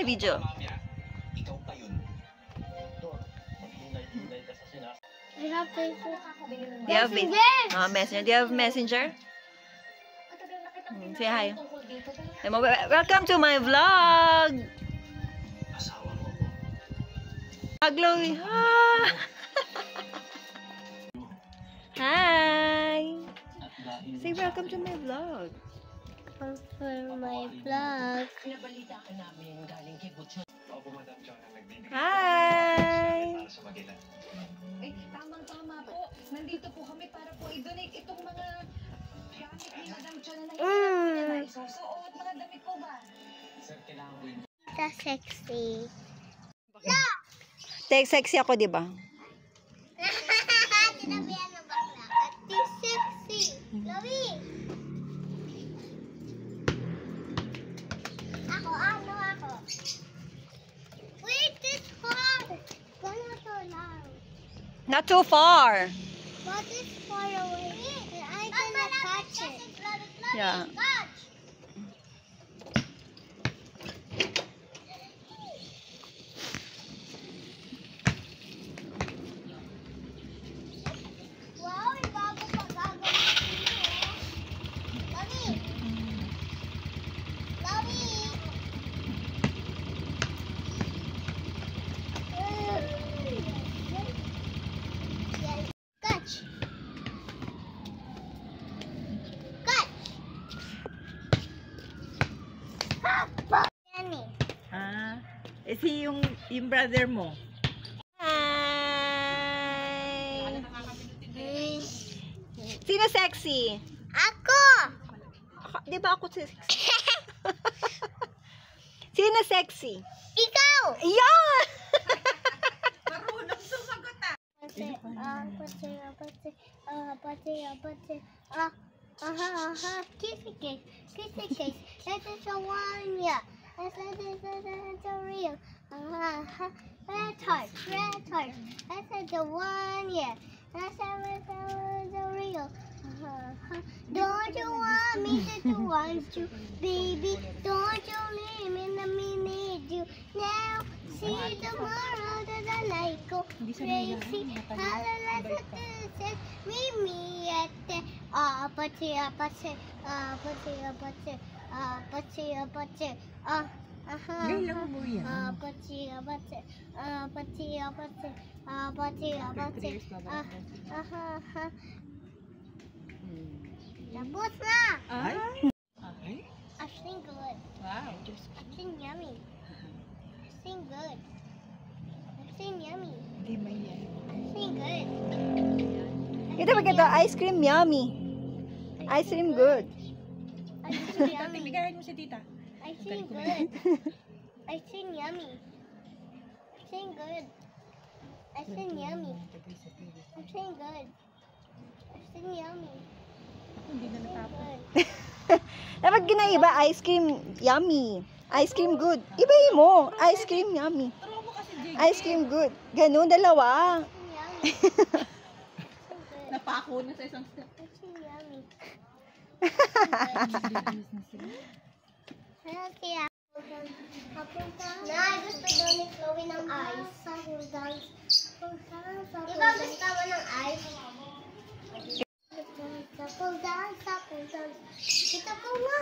video. I have Facebook. Do you have Messenger? Do you have Messenger? Say hi. Welcome to my vlog. Chloe. Hi. Say welcome to my vlog. For my vlog. Hi. Ay, tamang-tama po. Nandito po kami para po i-donate itong mga gamit ni Madam Chona na hindi na isusuot. Mga damit po ba? That's sexy. Sexy ako, di ba? Sinabihan ng bakla. That's sexy. Chloe. Ako. Wait, this far. Gano'n to lang. Not too far. But it's far away. And I cannot touch it. Yeah. Touch. Wow, yung bago pa gagawin ko. Lami! Catch! Yanni. Is he yung brother mo? Hi. Sino sexy? Ako! Di ba ako sexy? Sino sexy? Ikaw! Yeah! Marunong sumagot ah! Kissy case. That is the one, yeah. That is the real. Red heart. That is the one, yeah. That's the real. Don't you want me to want you, baby? Don't you leave me in me need you now? See tomorrow that I like go crazy. Meet me at the Apache. Gailang mo yan? Tapos na! Ay? I think good. Wow. I think yummy. I think good. I think yummy. Hindi may yan. I think good. Ito maganda, ice cream yummy. Ice cream good. I think yummy. Bigayan mo si tita. I think good. I think yummy. I think good. I think yummy. I think good. I think yummy. Hindi na I think natapos. good. Dapat ginaiba, ice cream yummy. Ice cream good. Ibahin mo, ice cream yummy. Turo mo kasi JJ. Ice cream good. Ganun, dalawa. I think yummy. I think good. Napako na sa isang step. I think yummy. Na, gusto daw ni Chloe ng ice. Diba gusto mo ng ice? Sapul dance. Kita ko nga.